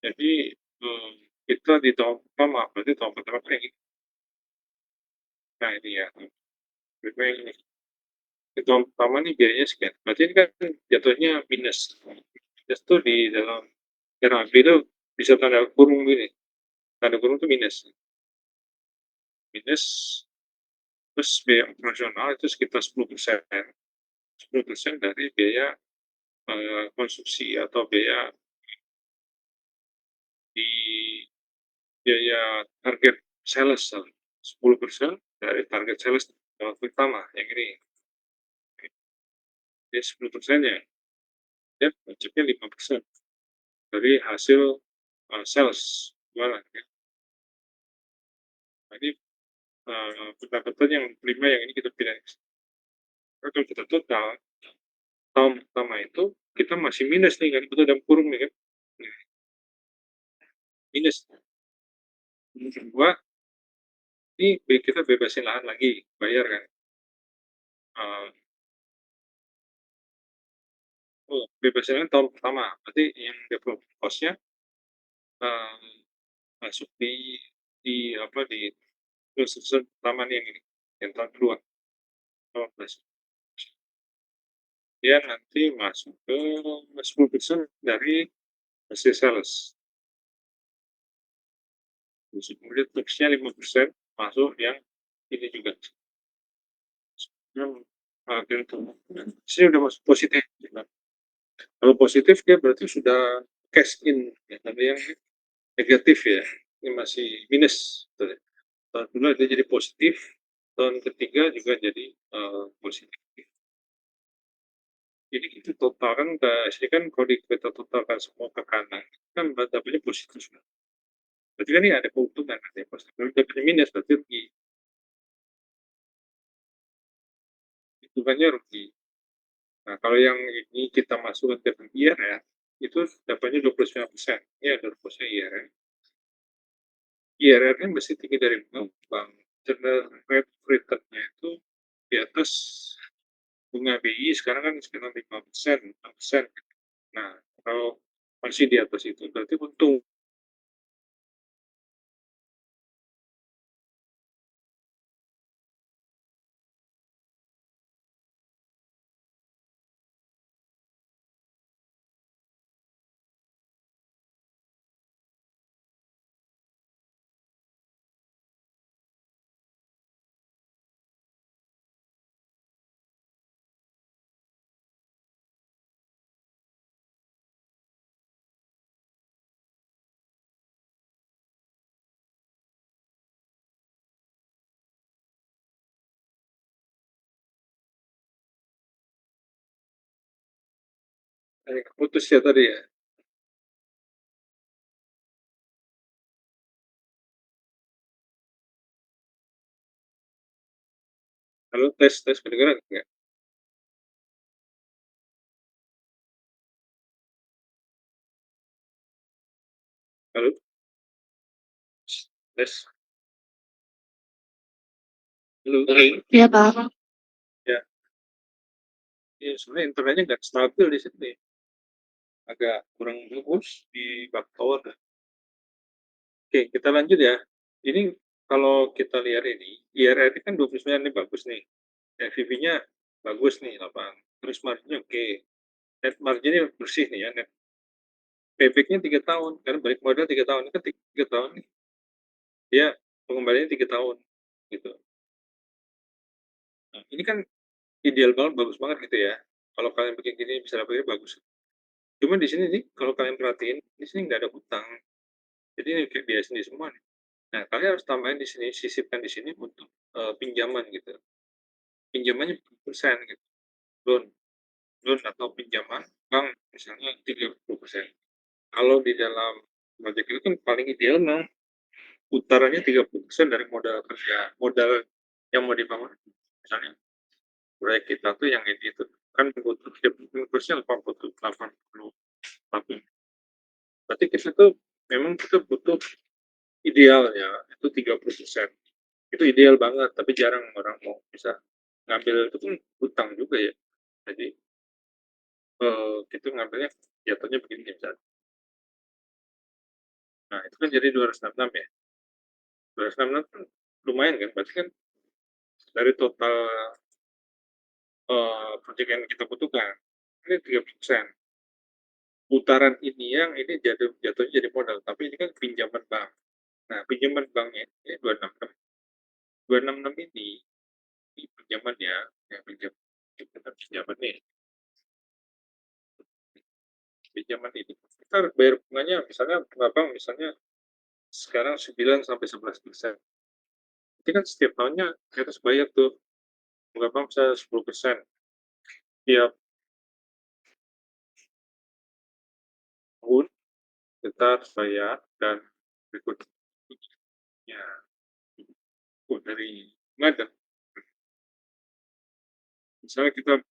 Speaker 1: jadi, kita di tahun pertama, berarti tahun pertama kan yang ini. Nah ini ya, berarti yang ini. Di tahun pertama nih biayanya sekian, berarti ini kan jatuhnya minus. Minus tuh di dalam RAB itu bisa tanda kurung gini, tanda kurung itu minus. Minus, terus biaya operasional itu sekitar 10%. 10% dari biaya, konsumsi atau di biaya target sales, 10% dari target sales tahun pertama yang ini. Jadi 10%-nya, ya pajaknya 5% dari hasil, sales jualan ya. Nah ini, pendapatan yang 5 yang ini kita pilih. Kalau kita total, tahun pertama itu kita masih minus nih kan, betul dalam kurung nih kan. Nah, minus. Yang kedua, ini kita bebasin lahan lagi, bayar kan. Eee, bebasin lahan tahun pertama, berarti yang development cost-nya, eee, masuk di apa, di susun pertama nih yang ini, yang tahun kedua, 15. Dia nanti masuk ke 10% dari hasil sales. Terus kemudian tax-nya 5% masuk yang ini juga. Yang, gitu. Sini udah masuk positif. Kalau positif dia berarti sudah cash in, ya. Tapi yang negatif ya, ini masih minus. Gitu. Tahun kedua dia jadi positif, tahun ketiga juga jadi, positif. Jadi kita totalkan ke sini kan kalau kita totalkan semua ke kanan, kan dapatnya positif. Berarti kan ini ada keuntungan, ada yang positif. Kalau dapatnya minus berarti rugi, hitungannya rugi. Nah, kalau yang ini kita masukkan ke IRR, itu dapatnya 29%. Ini ada rumusnya IRR. IRR-nya mesti tinggi dari bank. Internal rate of return-nya itu di atas bunga BI sekarang kan sekitar 5%, 6%. Nah, kalau masih di atas itu berarti untung. Putus ya tadi ya. Halo, tes tes kedengeran nggak? Halo, tes. Halo.
Speaker 2: Iya, Pak.
Speaker 1: Ya, ya sebenarnya internetnya nggak stabil di sini. Agak kurang bagus di bak tower. Oke, kita lanjut ya. Ini kalau kita lihat ini, IRR kan 29 ini bagus nih. NPV-nya bagus nih, 8. Terus marginnya oke. Net marginnya bersih nih ya. Net payback-nya 3 tahun. Karena balik modal 3 tahun. Ini kan 3 tahun nih. Dia pengembaliannya 3 tahun. Gitu. Nah, ini kan ideal banget, bagus banget gitu ya. Kalau kalian bikin gini bisa dapetnya bagus. Cuma di sini nih, kalau kalian perhatiin, di sini nggak ada hutang. Jadi ini kayak biaya sendiri semua nih. Nah, kalian harus tambahin di sini, sisipkan di sini untuk pinjaman gitu. Pinjamannya persen gitu. Loan, loan atau pinjaman bank misalnya 30%. Kalau di dalam proyek itu kan paling ideal mah putarannya 30% dari modal kerja, modal yang mau dibangun. Misalnya proyek kita tuh yang ini tuh kan butuh shipping cost-nya 88. Berarti kita tuh memang kita butuh idealnya itu 30%. Itu ideal banget, tapi jarang orang mau bisa ngambil itu pun hutang juga ya. Jadi, kita ngambilnya jatuhnya begini misalnya. Nah, itu kan jadi 266 ya. 266 kan lumayan kan, berarti kan dari total, project yang kita butuhkan, ini 30%. Putaran ini yang ini jatuhnya jadi modal, tapi ini kan pinjaman bank. Nah, pinjaman banknya ini 266. 266 ini pinjamannya, yang pinjaman nih, pinjaman ini kita harus bayar bunganya misalnya bunga bank misalnya sekarang 9 sampai 11%. Itu kan setiap tahunnya kita harus bayar tuh bunga bank bisa 10% tiap tahun kita harus bayar dan berikutnya dari bunga dan misalnya kita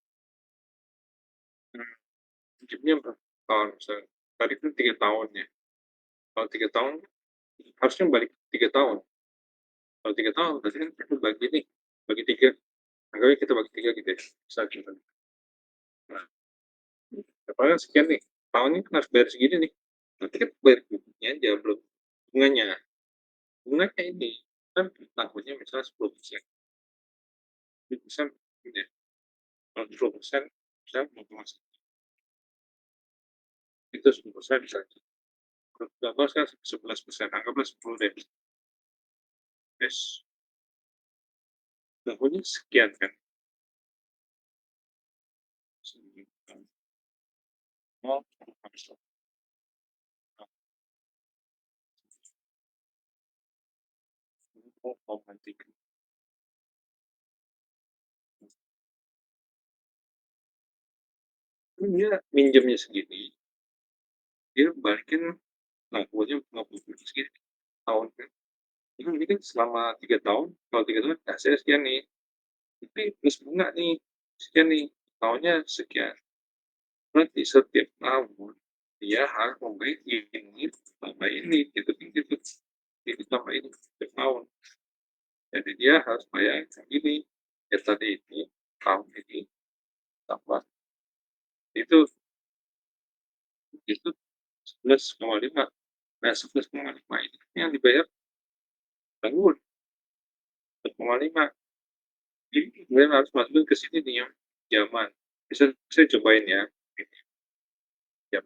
Speaker 1: pinjamnya berapa tahun misalnya tadi itu 3 tahun ya. Kalau 3 tahun harusnya balik 3 tahun. Kalau 3 tahun berarti kan kita bagi nih, bagi tiga. Anggapnya kita bagi tiga gitu ya. Bisa kita. Nah, paling sekian nih. Tahunnya kan harus bayar segini nih. Nanti kan bayar bunganya aja belum bunganya. Bunganya ini kan tahunnya misalnya 10%. 10% ya. Kalau 10% misalnya mau masuk itu 10% misalnya. Contoh saya 11%, anggaplah 10 deh. Yes. Tahunnya sekian kan. Oh, habis. Oh, nanti. Dia minjemnya segini, dia balikin ngakunya 50 segini tahun kan. Ini kan selama 3 tahun, kalau 3 tahun saya sekian nih, tapi plus bunga nih sekian nih, tahunnya sekian. Berarti setiap tahun dia harus membayar ini tambah ini gitu gitu gitu tambah ini setiap tahun. Jadi dia harus bayar ini ya tadi ini tahun ini tambah itu itu 11,5. Nah 11,5 ini yang dibayar tahun 11,5. Jadi kemudian harus masukin ke sini nih yang zaman. Bisa saya cobain ya. Ini jam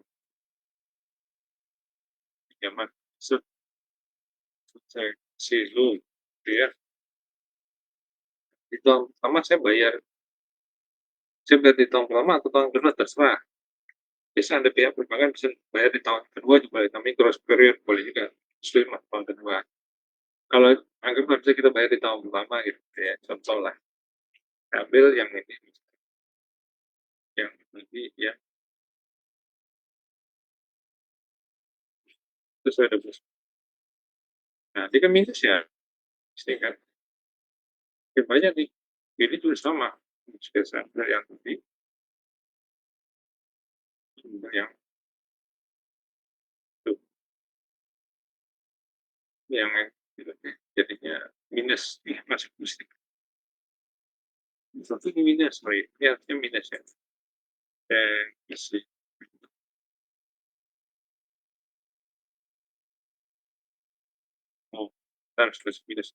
Speaker 1: zaman set saya kasih dulu gitu ya. Di tahun pertama saya bayar di tahun pertama atau tahun kedua terserah. Biasanya ada pihak perbankan bisa bayar di tahun kedua juga, namanya cross period boleh juga. Sesuai sama tahun kedua. Kalau anggaplah bisa kita bayar di tahun pertama gitu ya, contoh lah. Ambil yang ini, yang nanti ya, terus ada plus. Nah, dia kan minus ya, pasti kan. Makin banyak nih. Ini juga sama. Biasa dari yang tadi, yang itu, yang gitu, jadinya minus, masuk positif. Satu ini minus, sorry. Ini artinya minus ya. Isi. Oh, harus plus minus.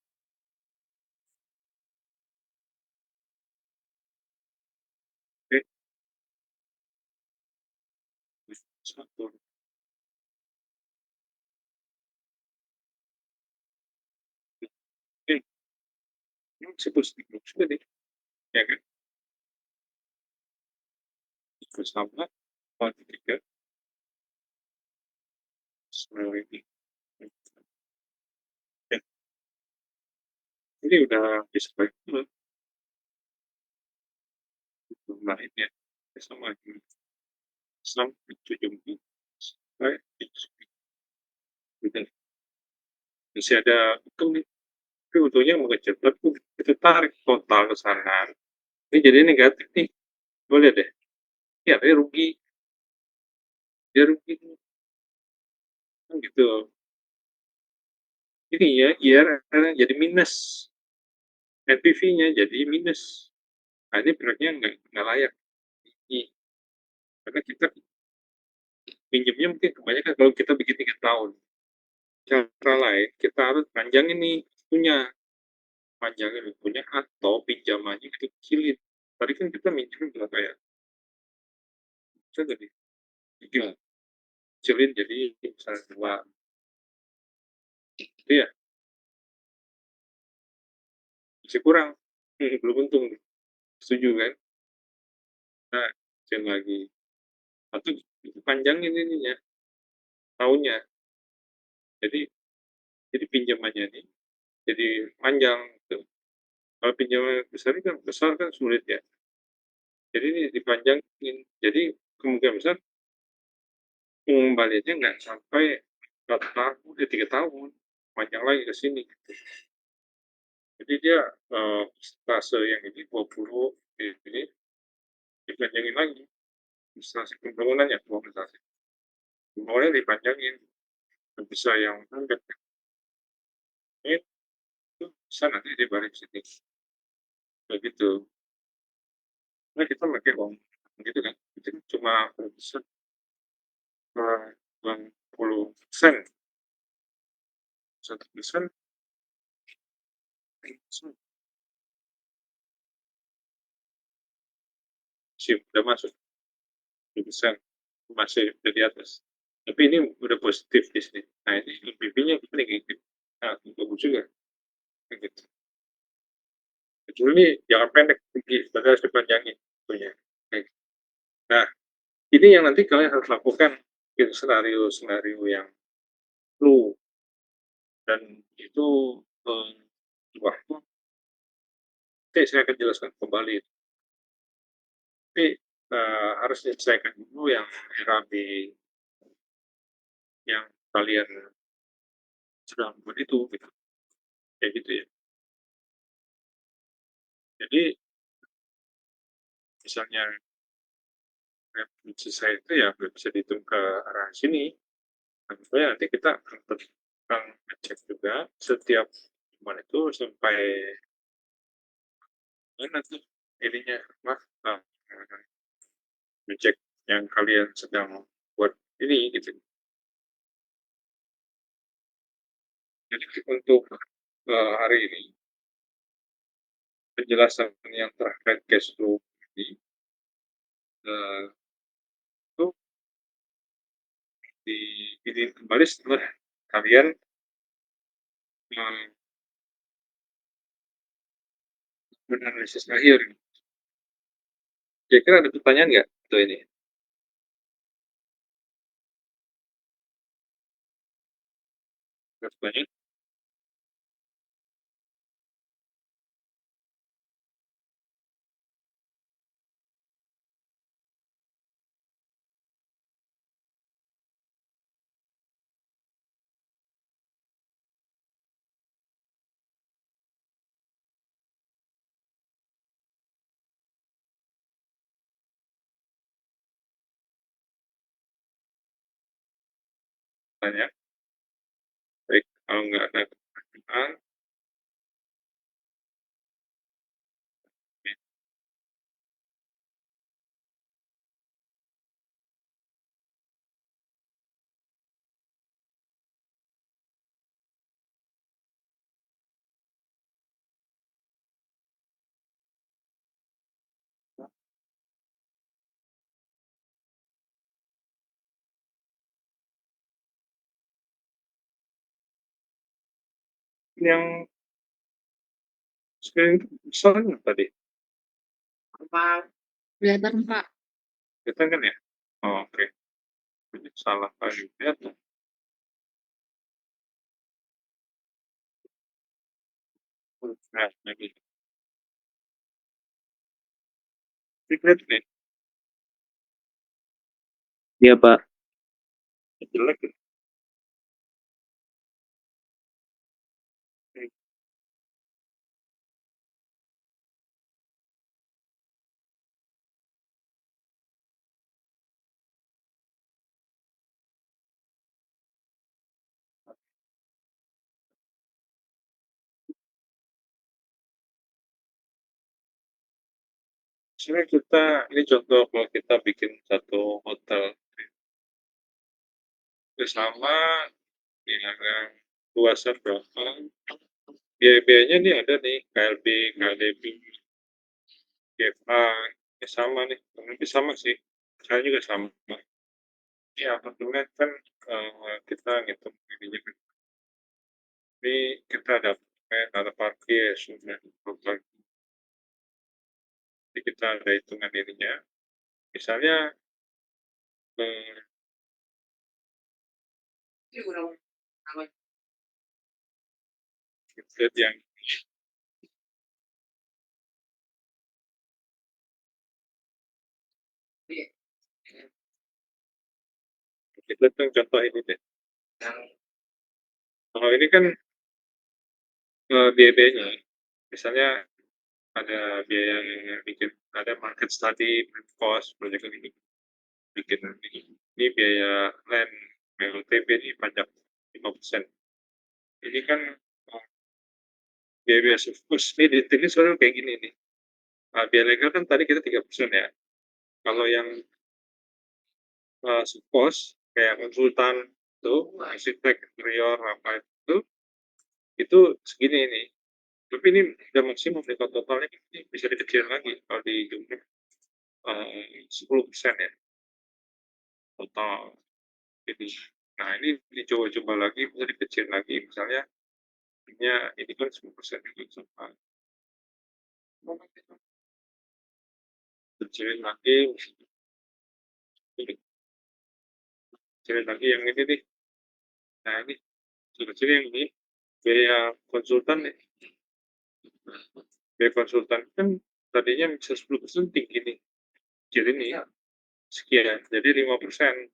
Speaker 1: Oke, satu. Oke, ini masih positif juga nih. Ya kan? Bersama, tiga, sembilan ini. Ya, ini udah bisa baik dulu. Lain ya. Sama ini. Sampai 70. Baik, masih ada untung nih. Tapi untungnya mengecil. Tapi kita tarik total ke sana. Ini jadi negatif nih. Boleh deh. ya dia rugi kan gitu. Ini ya IRR jadi minus, NPV-nya jadi minus. Nah, ini proyeknya nggak layak. Ini karena kita pinjamnya mungkin kebanyakan kalau kita bikin 3 tahun. Cara lain kita harus panjangin nih punya panjangin waktunya atau pinjamannya kita kecilin. Tadi kan kita minjem berapa ya? Saya tadi 3, kecilin jadi misalnya 2. Itu ya masih kurang. Belum untung. Setuju kan? Nah, kecil lagi. Atau panjangin ininya tahunnya. Jadi pinjamannya nih jadi panjang gitu. Kalau pinjaman besar kan sulit ya. Jadi ini dipanjangin. Jadi kemungkinan besar pengembaliannya nggak sampai 4 tahun, 3 tahun, panjang lagi ke sini. Gitu. Jadi dia stase yang ini 20 ini dipanjangin lagi. Stase pembangunannya, pembangunannya dipanjangin. Bisa yang pendek. Itu bisa nanti dibalik sini. Begitu. Nah kita pakai uang gitu kan. Itu cuma bisa 20%. 1% sih udah masuk 10%, masih udah di atas. Tapi ini udah positif di sini. Nah ini NPV-nya kita negatif. Nah, bagus juga. Kayak gitu. Kecuali jangan pendek tinggi, padahal harus dipanjangin. Punya. Nah, ini yang nanti kalian harus lakukan itu senario yang flu dan itu eh, waktu nanti saya akan jelaskan kembali. Tapi harus diselesaikan dulu yang RAB yang kalian sedang buat itu gitu. Kayak gitu ya. Jadi misalnya reproduksi saya itu ya bisa dihitung ke arah sini. Tentunya nanti kita akan ngecek juga setiap teman itu sampai mana tuh ininya mas ngecek yang kalian sedang buat ini gitu. Jadi untuk hari ini penjelasan yang terkait cash flow ini itu ini kembali setelah kalian menganalisis akhir. Kira-kira ada pertanyaan nggak untuk ini? Ada pertanyaan? Pertanyaan? Baik, kalau nggak ada pertanyaan, yang screen itu besar nggak tadi?
Speaker 2: Apa? Kelihatan, Pak.
Speaker 1: Kelihatan kan ya? Oh, oke. Ini salah kali lihat. Nah, lagi. Ini nih. Iya, Pak. Jelek. Sebenarnya kita ini contoh kalau kita bikin satu hotel bersama dengan luasan berapa, biaya-biayanya nih ada nih KLB, KLDB, GFA, ya sama nih, kurang lebih sama sih, saya juga sama. Iya apartemen kan, kita ngitung ininya kan, ini kita ada apartemen, ada parkir, sudah total, jadi kita ada hitungan ininya. Misalnya, eee, budget yang kita tuh contoh ini deh, kalau ini kan, biaya-biayanya, misalnya ada biaya yang bikin ada market study, cost, project ini, bikin ini biaya land, BLTP ini pajak 5%. Ini kan, biaya-biaya surplus ini detailnya soalnya kayak gini nih, biaya legal kan tadi kita 3% ya, kalau yang, suppos kayak konsultan tuh, arsitek, interior, apa itu segini nih. Tapi ini udah maksimum nih kalau totalnya ini bisa dikecilin lagi kalau dijumlah, 10% ya total ini. Nah ini dicoba-coba lagi bisa dikecilin lagi misalnya ini kan 10% juga sama, kecilin lagi, kecilin lagi yang ini nih. Nah ini kecil-kecilin yang ini, biaya konsultan nih, biaya konsultan kan tadinya bisa 10% tinggi nih, kecilin nih sekian jadi 5%.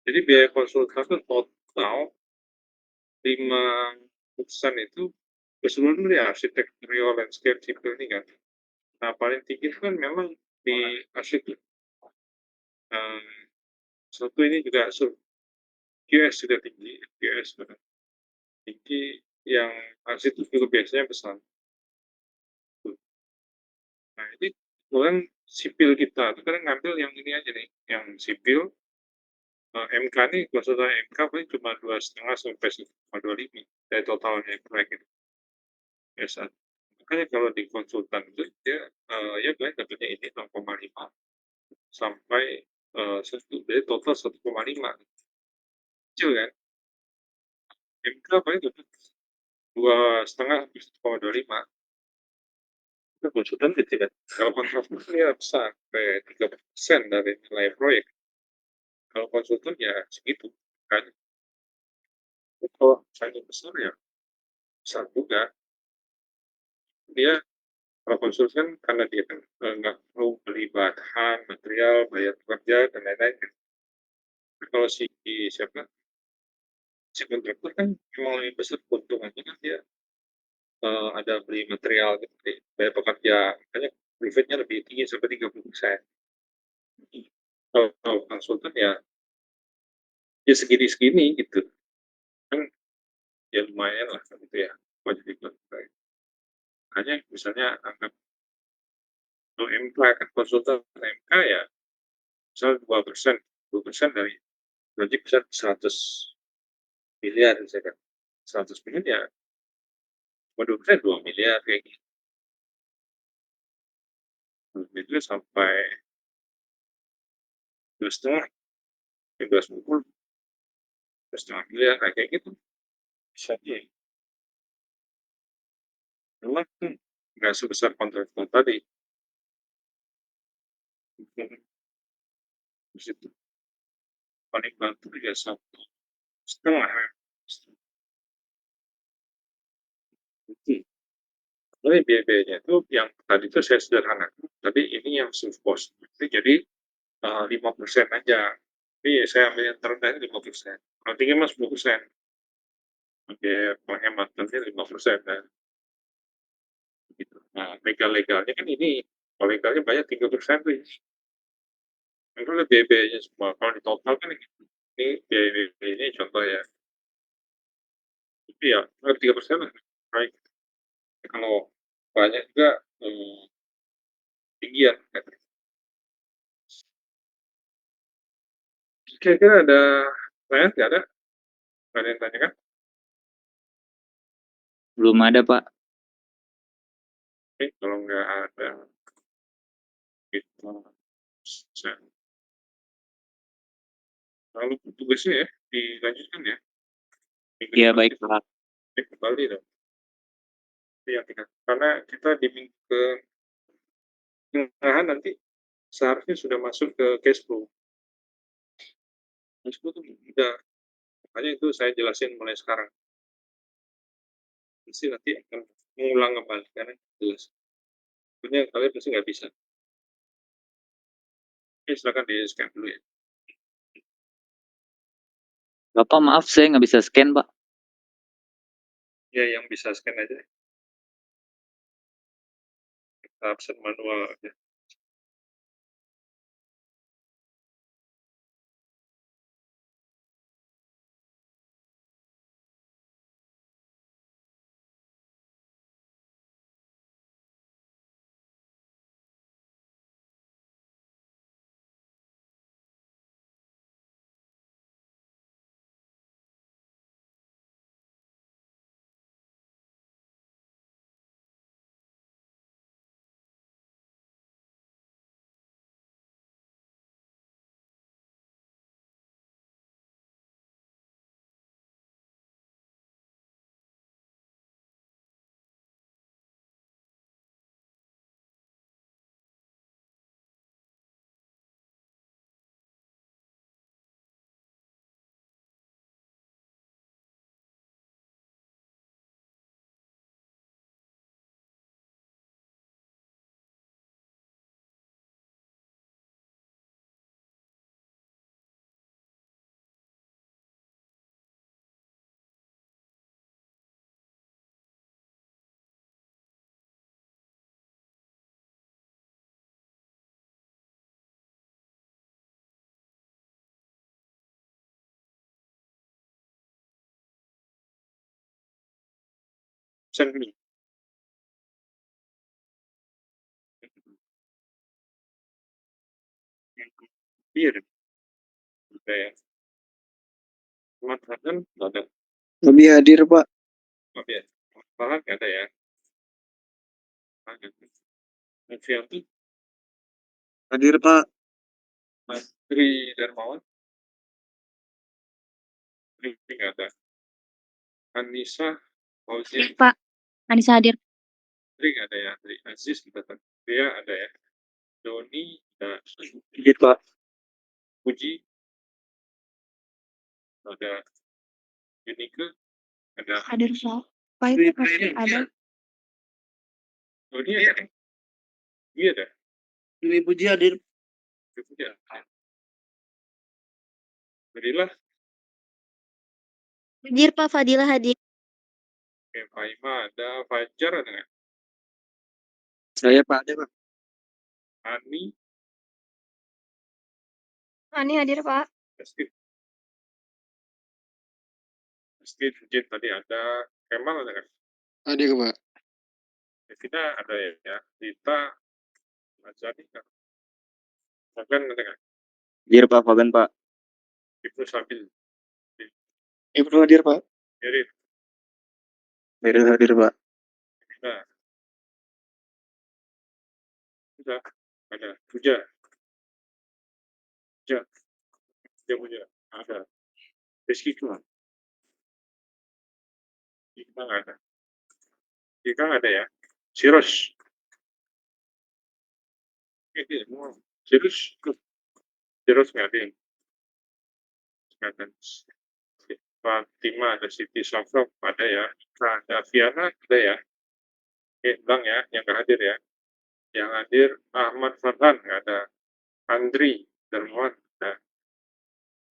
Speaker 1: Jadi biaya konsultan itu total 5% itu keseluruhan ya arsitek, interior, landscape, sipil ini kan. Nah paling tinggi itu kan memang di arsitek, eee, satu ini juga QS sudah tinggi, QS sudah tinggi, yang arsitek juga biasanya besar. Nah ini kebetulan sipil kita itu kadang ngambil yang ini aja nih, yang sipil, MK nih konsultan MK paling cuma 2,5 sampai 1,25 dari totalnya proyek itu, biasa. Makanya kalau di konsultan itu dia, ya kalian dapatnya ini 0,5 sampai, 1 dari total 1,5, kecil kan, MK paling dapat 2,5 sampai 1,25, itu konsultan kecil kan. Kalau kontraktor kan ya besar, sampai 30% dari nilai proyek. Kalau konsultan ya segitu, kan. Kalau misalnya besar ya besar juga. Dia kalau konsultan karena dia kan, nggak perlu beli bahan, material, bayar pekerja, dan lain-lain kan. Kalau siapa, si kontraktor kan memang lebih besar keuntungannya kan dia, ada beli material gitu, bayar pekerja, makanya profitnya lebih tinggi sampai 30%. Kalau konsultan ya segini-segini gitu, kan ya lumayan lah gitu ya, buat jadi konsultan. Makanya misalnya anggap kalau MK kan konsultan MK ya misal 2%, 2% dari berarti bisa 100 miliar misalkan, 100 miliar ya cuma 2% 2 miliar kayak gitu, itu sampai 2,5, 2,5 2,5 miliar kayak gitu bisa aja. Memang nggak sebesar kontraktor tadi, di situ paling bantu ya 1,5 gitu. Tapi biaya-biayanya itu yang tadi itu saya sederhanakan, tapi ini yang self-cost. Jadi 5% aja. Tapi saya ambil yang terendah 5%. Kalau tinggi mas 10%. Oke, penghematannya 5% kan. Gitu. Nah, legal-legalnya kan ini, kalau legalnya banyak 3% tuh. Itu kan biaya-biayanya semua. Kalau di total kan ini biaya-biayanya contoh ya. Tapi ya, 3% lah. Baik. Kalau banyak juga, tinggian katanya. Kira-kira ada pertanyaan nggak ada? Nggak ada yang tanyakan?
Speaker 3: Belum ada, Pak.
Speaker 1: Oke, kalau nggak ada, kita bisa. Lalu tugasnya ya, dilanjutkan ya. Minggu
Speaker 3: Iya,
Speaker 1: depan
Speaker 3: baik,
Speaker 1: kita
Speaker 3: Pak.
Speaker 1: cek kembali dong. Itu yang kita, karena kita di minggu ke tengahan nanti seharusnya sudah masuk ke cash flow. Cash flow itu udah, makanya itu saya jelasin mulai sekarang. Pasti nanti akan mengulang kembali karena jelas. Sebenarnya kalian pasti nggak bisa. Oke, silakan di scan dulu ya.
Speaker 3: Bapak, maaf, saya nggak bisa scan, Pak.
Speaker 1: Ya, yang bisa scan aja. Kita absen manual aja. Absen dulu. Iya, udah ya. Teman Hasan nggak ada.
Speaker 4: Lebih hadir, Pak.
Speaker 1: Maaf ya. Malah nggak ada ya. Novianti,
Speaker 4: Hadir, Pak.
Speaker 1: Mas Tri Darmawan, Tri nggak ada. Anissa, Fauzia,
Speaker 2: Pak. Anissa hadir.
Speaker 1: Tri nggak ada ya. Tri Aziz kita kan. Dia ada ya. Doni, ada
Speaker 4: Hadir, Pak.
Speaker 1: Puji, ada Unike, ada
Speaker 2: Hadir, Pak. Pak itu ada.
Speaker 1: Doni ada. Iya ada.
Speaker 4: Dwi Puji hadir.
Speaker 1: Puji ada. Berilah.
Speaker 2: Hadir, Pak. Fadila hadir.
Speaker 1: Oke, Faima ada. Fajar ada nggak?
Speaker 4: Saya, Pak. Ada, Pak.
Speaker 1: Ani,
Speaker 2: Ani hadir, Pak.
Speaker 1: Steve, Steve, Jin tadi ada. Kemal ada nggak?
Speaker 4: Hadir, Pak.
Speaker 1: Devina ada ya. Rita, Azani, Fagan ada nggak?
Speaker 3: Hadir, Pak. Fagan, Pak.
Speaker 1: Ibnu Sabil,
Speaker 4: Ibnu hadir, Pak.
Speaker 1: Erin,
Speaker 4: Meril hadir, Pak.
Speaker 1: nah, sudah ada. Puja, Puja, Puja, ada. Rizky cuma, kita nggak ada. Kita nggak ada ya. Sirus, ini semua. Sirus, Sirus nggak ada. Nggak ada. Fatima ada, Siti Safrok ada ya. Ada Viana ada ya. Oke, Bang ya, yang nggak hadir ya. Yang hadir Ahmad Farhan nggak ada. Andri Darmawan ada.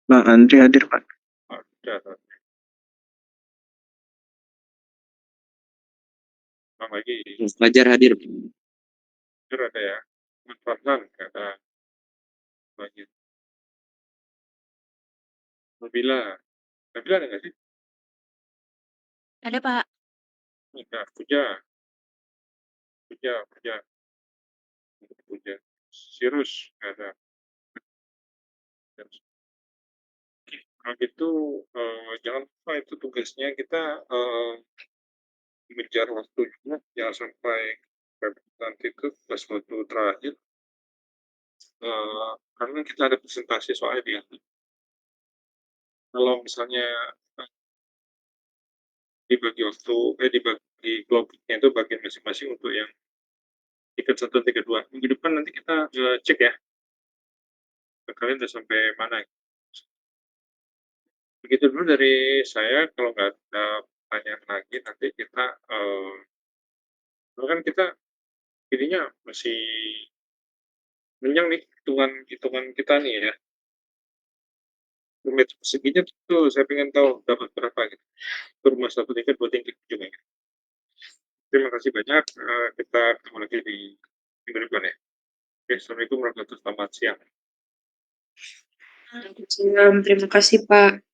Speaker 4: Bang Andri hadir, Pak.
Speaker 1: Ada. Bang lagi.
Speaker 3: Fajar hadir.
Speaker 1: Ada ya. Ahmad Farhan nggak ada lagi. Nabila. Nabila ada nggak sih?
Speaker 2: Ada, Pak.
Speaker 1: Ada. Puja. Puja. Puja. punya Sirus, nggak ada. Oke, kalau gitu jangan lupa itu tugasnya kita mengejar waktu juga, jangan sampai nanti itu pas waktu terakhir, karena kita ada presentasi soalnya. Kalau misalnya dibagi waktu, dibagi kelompoknya itu bagian masing-masing untuk yang tingkat 1, tingkat 2. Minggu depan nanti kita cek ya, kalian udah sampai mana. Begitu dulu dari saya, kalau nggak ada pertanyaan lagi nanti kita, kan kita ininya masih kenyang nih hitungan kita nih ya. Rumit seginya tuh saya pengen tahu dapat berapa gitu. Itu rumah 1 tingkat, 2 tingkat juga ya. Terima kasih banyak, kita ketemu lagi di minggu depan ya. Oke, assalamualaikum warahmatullahi wabarakatuh. Selamat siang.
Speaker 5: Waalaikumsalam, terima kasih Pak.